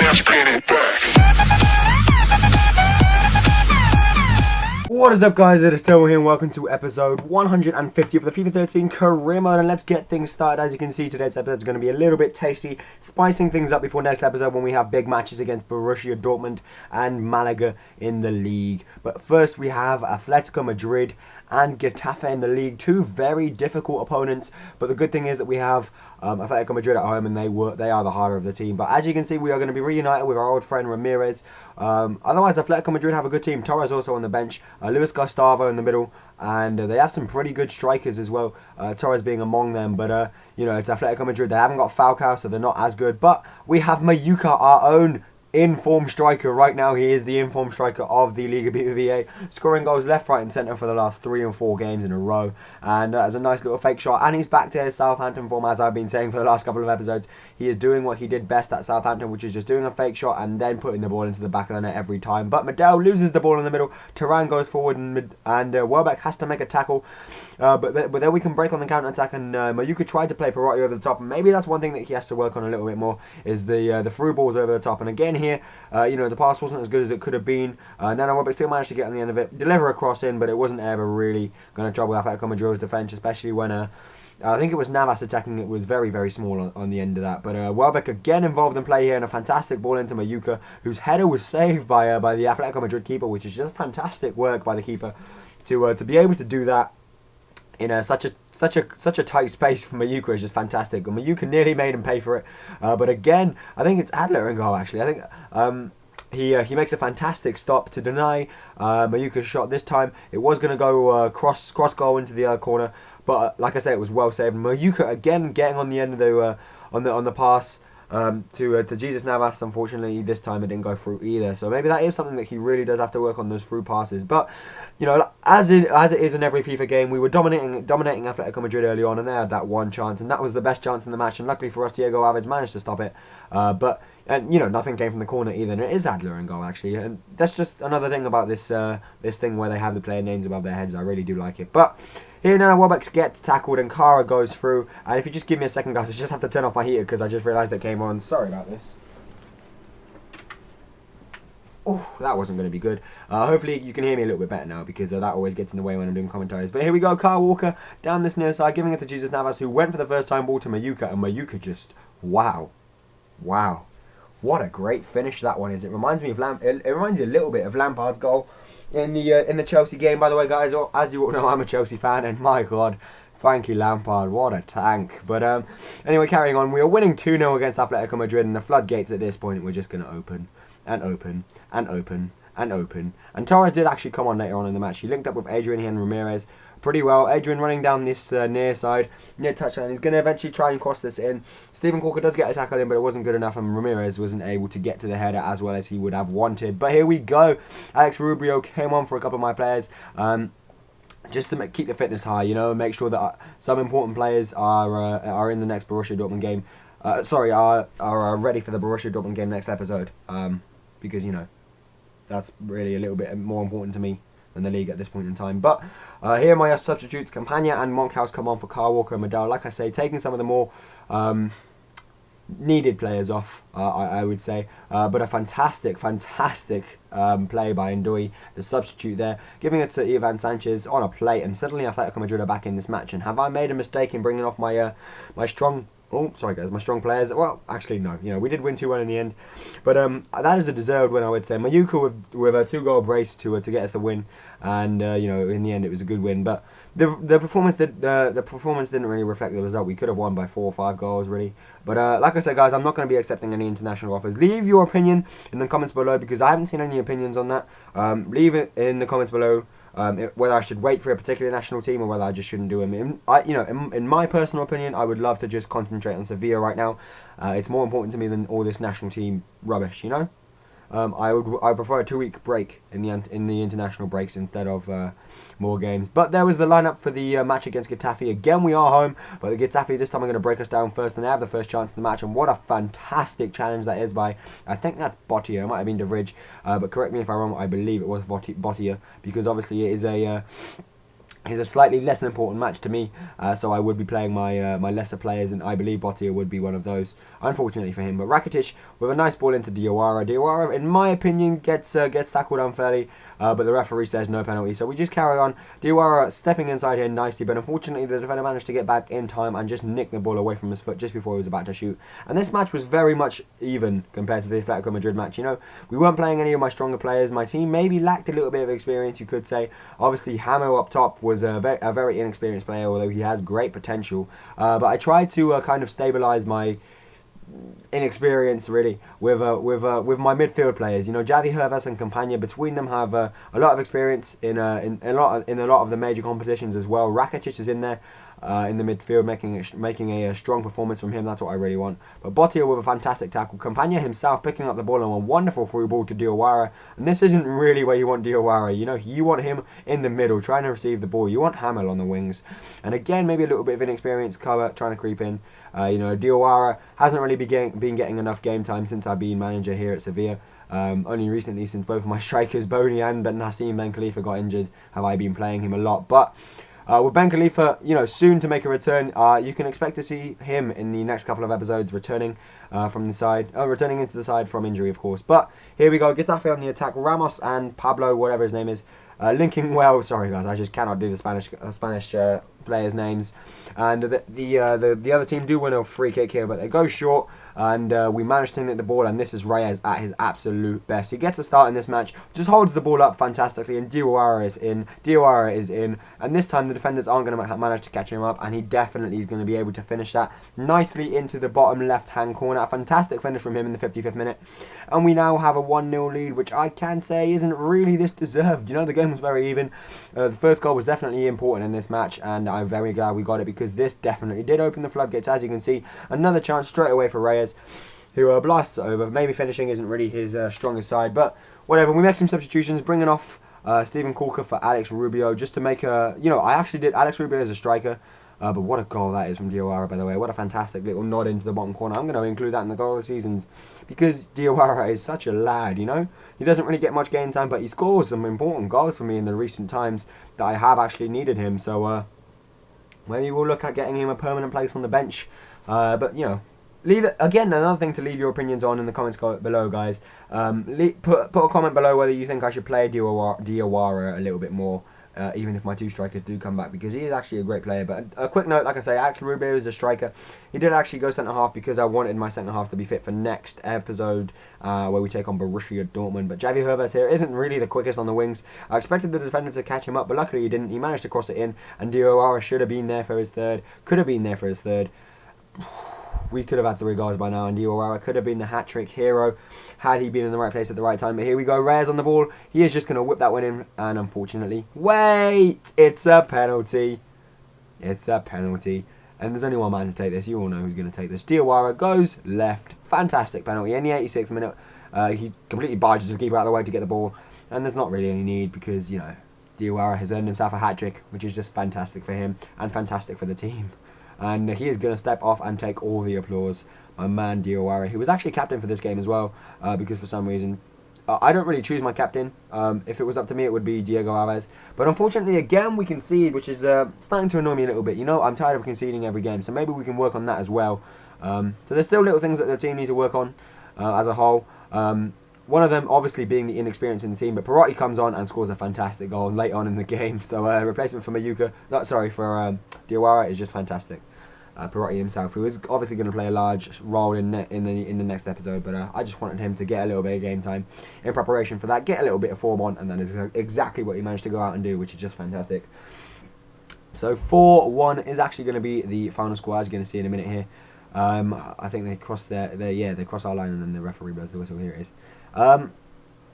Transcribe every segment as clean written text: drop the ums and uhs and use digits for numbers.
What is up, guys? It is Tomo here and welcome to episode 150 of the FIFA 13 career mode, and let's get things started. As you can see, today's episode is going to be a little bit tasty, spicing things up before next episode when we have big matches against Borussia Dortmund and Malaga in the league. But first we have Atletico Madrid and Getafe in the league, two very difficult opponents, but the good thing is that we have Atletico Madrid at home and they are the harder of the team. But as you can see, we are going to be reunited with our old friend Ramirez. Otherwise, Atletico Madrid have a good team. Torres also on the bench, Luis Gustavo in the middle, and they have some pretty good strikers as well, Torres being among them. But you know, it's Atletico Madrid. They haven't got Falcao, so they're not as good. But we have Mayuka, our own in-form striker right now. He is the in-form striker of the Liga BBVA, scoring goals left, right and centre for the last 3 and 4 games in a row, and as a nice little fake shot, and he's back to his Southampton form. As I've been saying for the last couple of episodes, he is doing what he did best at Southampton, which is just doing a fake shot and then putting the ball into the back of the net every time. But Medel loses the ball in the middle, Turan goes forward, and Welbeck has to make a tackle, but then we can break on the counter-attack, and Mayuka tried to play Perotti over the top, and maybe that's one thing that he has to work on a little bit more, is the through balls over the top. And again here, you know, the pass wasn't as good as it could have been. Nana Welbeck still managed to get on the end of it, deliver a cross in, but it wasn't ever really going to trouble Atletico Madrid's defence, especially when I think it was Navas attacking. It was very, very small on the end of that. But Welbeck again involved in play here, and a fantastic ball into Mayuka, whose header was saved by the Atletico Madrid keeper, which is just fantastic work by the keeper to be able to do that in such a tight space for Mayuka is just fantastic. And Mayuka nearly made him pay for it. But again, I think it's Adler in goal, actually. I think he makes a fantastic stop to deny Mayuka's shot. This time it was going to go cross goal into the corner, but like I say, it was well saved. Mayuka again getting on the end of the on the pass to Jesus Navas. Unfortunately, this time it didn't go through either. So maybe that is something that he really does have to work on, those through passes. But you know, as it is in every FIFA game, we were dominating Atletico Madrid early on, and they had that one chance, and that was the best chance in the match. And luckily for us, Diego Alves managed to stop it. And you know, nothing came from the corner either. And it is Adler in goal, actually, and that's just another thing about this thing where they have the player names above their heads. I really do like it. But here now, Welbeck gets tackled and Kara goes through. And if you just give me a second, guys, I just have to turn off my heater because I just realised it came on. Sorry about this. Oh, that wasn't going to be good. Hopefully you can hear me a little bit better now, because that always gets in the way when I'm doing commentaries. But here we go, Kyle Walker down this near side, giving it to Jesus Navas, who went for the first time ball to Mayuka, and Mayuka just, wow. What a great finish that one is. It reminds me of it reminds you a little bit of Lampard's goal in the Chelsea game, by the way, guys. As you all know, I'm a Chelsea fan, and my God, Frankie Lampard, what a tank. But anyway, carrying on, we are winning 2-0 against Atletico Madrid, and the floodgates at this point we're just going to open and open and open and open. And Torres did actually come on later on in the match. He linked up with Adrian and Ramirez pretty well. Adrian running down this near side, near touchline. He's going to eventually try and cross this in. Stephen Corker does get a tackle in, but it wasn't good enough, and Ramirez wasn't able to get to the header as well as he would have wanted. But here we go. Alex Rubio came on for a couple of my players, just to keep the fitness high, you know, make sure that some important players are in the next Borussia Dortmund game. Are ready for the Borussia Dortmund game next episode, because, you know, that's really a little bit more important to me than the league at this point in time. But here are my substitutes. Campagna and Monkhouse come on for Kyle Walker and Medel. Like I say, taking some of the more needed players off, I would say. But a fantastic play by Ndoi, the substitute there, giving it to Ivan Sanchez on a plate, and suddenly Atletico Madrid are back in this match. And have I made a mistake in bringing off my my strong... Oh, sorry guys, my strong players. Well, actually no. You know, we did win 2-1 in the end, but that is a deserved win, I would say. Mayuka with a 2-goal brace to get us the win, and you know, in the end it was a good win. But the performance didn't really reflect the result. We could have won by 4 or 5 goals really. But like I said, guys, I'm not going to be accepting any international offers. Leave your opinion in the comments below, because I haven't seen any opinions on that. Leave it in the comments below. Whether I should wait for a particular national team or whether I just shouldn't do them. In my personal opinion, I would love to just concentrate on Sevilla right now. It's more important to me than all this national team rubbish, you know. I prefer a 2-week break in the international breaks instead of more games. But there was the lineup for the match against Getafe. Again, we are home, but the Getafe this time are going to break us down first, and they have the first chance in the match. And what a fantastic challenge that is by, I think that's Bottia. It might have been De Vrij, but correct me if I'm wrong. I believe it was Bottia, because obviously it is a is a slightly less important match to me, so I would be playing my lesser players, and I believe Bottia would be one of those, unfortunately for him. But Rakitic with a nice ball into Diawara. Diawara, in my opinion, gets tackled unfairly, but the referee says no penalty, so we just carry on. Diawara stepping inside here nicely, but unfortunately the defender managed to get back in time and just nick the ball away from his foot just before he was about to shoot. And this match was very much even compared to the Atletico Madrid match. You know, we weren't playing any of my stronger players. My team maybe lacked a little bit of experience, you could say. Obviously, Hamo up top was a very inexperienced player, although he has great potential. But I tried to kind of stabilise my inexperience really with my midfield players. You know, Javi Hervas and Campagna, between them have a lot of experience in a lot of the major competitions as well. Rakitic is in there in the midfield, making a strong performance from him. That's what I really want. But Bottia with a fantastic tackle. Campagna himself picking up the ball on a wonderful through ball to Diawara. And this isn't really where you want Diawara. You know, you want him in the middle trying to receive the ball. You want Hamel on the wings. And again, maybe a little bit of inexperienced cover trying to creep in. You know, Diawara hasn't really been getting enough game time since I've been manager here at Sevilla. Only recently, since both of my strikers, Boni and Nassim Ben Khalifa, got injured, have I been playing him a lot. But with Ben Khalifa, you know, soon to make a return, you can expect to see him in the next couple of episodes returning from the side, returning into the side from injury, of course. But here we go, Getafe on the attack. Ramos and Pablo, whatever his name is, linking well. Sorry guys, I just cannot do the Spanish players' names. And the other team do win a free kick here, but they go short. And we managed to nick the ball, and this is Reyes at his absolute best. He gets a start in this match, just holds the ball up fantastically, and Diawara is in. And this time the defenders aren't going to manage to catch him up, and he definitely is going to be able to finish that nicely into the bottom left-hand corner. A fantastic finish from him in the 55th minute. And we now have a 1-0 lead, which I can say isn't really this deserved. You know, the game was very even. The first goal was definitely important in this match, and I'm very glad we got it, because this definitely did open the floodgates. As you can see, another chance straight away for Reyes, who blasts it over. Maybe finishing isn't really his strongest side, but whatever. We make some substitutions, bringing off Steven Corker for Alex Rubio, just to make a, you know, I actually did Alex Rubio as a striker, but what a goal that is from Diawara, by the way. What a fantastic little nod into the bottom corner. I'm going to include that in the goal of the season, because Diawara is such a lad, you know. He doesn't really get much game time, but he scores some important goals for me in the recent times that I have actually needed him. So maybe we'll look at getting him a permanent place on the bench. But, you know, leave it, again, another thing to leave your opinions on in the comments below, guys. Put a comment below whether you think I should play Diawara a little bit more, even if my two strikers do come back, because he is actually a great player. But a quick note, like I say, Alex Rubio is a striker. He did actually go centre-half because I wanted my centre-half to be fit for next episode, where we take on Borussia Dortmund. But Javi Hervas here isn't really the quickest on the wings. I expected the defender to catch him up, but luckily he didn't. He managed to cross it in, and Diawara should have been there for his third. Could have been there for his third. We could have had 3 goals by now, and Diawara could have been the hat-trick hero had he been in the right place at the right time. But here we go, Reyes on the ball. He is just going to whip that one in, and unfortunately, wait! It's a penalty. It's a penalty. And there's only one man to take this. You all know who's going to take this. Diawara goes left. Fantastic penalty. In the 86th minute, he completely barges the keeper out of the way to get the ball. And there's not really any need, because, you know, Diawara has earned himself a hat-trick, which is just fantastic for him and fantastic for the team. And he is going to step off and take all the applause. My man Diawara, who was actually captain for this game as well, because for some reason, I don't really choose my captain. If it was up to me, it would be Diego Alves. But unfortunately, again, we concede, which is starting to annoy me a little bit. You know, I'm tired of conceding every game, so maybe we can work on that as well. So there's still little things that the team needs to work on as a whole. One of them, obviously, being the inexperience in the team, but Perotti comes on and scores a fantastic goal late on in the game. So replacement for Diawara is just fantastic. Perotti himself, who is obviously going to play a large role in the next episode, but I just wanted him to get a little bit of game time in preparation for that, get a little bit of form on, and that is exactly what he managed to go out and do, which is just fantastic. So 4-1 is actually going to be the final score, as you're going to see in a minute here. I think they cross they cross our line, and then the referee blows the whistle. Here it is.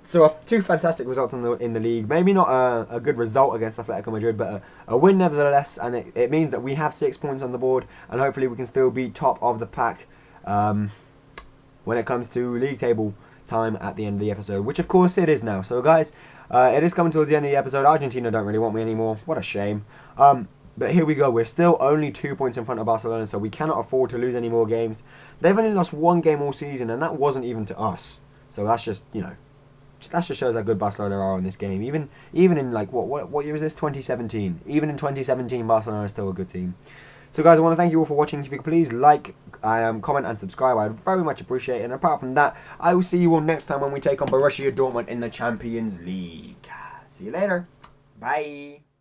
So 2 fantastic results in the league. Maybe not a good result against Atletico Madrid, but a win nevertheless. And it means that we have 6 points on the board, and hopefully we can still be top of the pack when it comes to league table time at the end of the episode, which of course it is now. So guys, it is coming towards the end of the episode. Argentina don't really want me anymore. What a shame. But here we go. We're still only 2 points in front of Barcelona, so we cannot afford to lose any more games. They've only lost 1 game all season, and that wasn't even to us. So that's just, you know, that just shows how good Barcelona are in this game. Even in like what year is this? 2017. Even in 2017, Barcelona is still a good team. So guys, I want to thank you all for watching. If you could please like, comment and subscribe, I'd very much appreciate it. And apart from that, I will see you all next time when we take on Borussia Dortmund in the Champions League. See you later. Bye.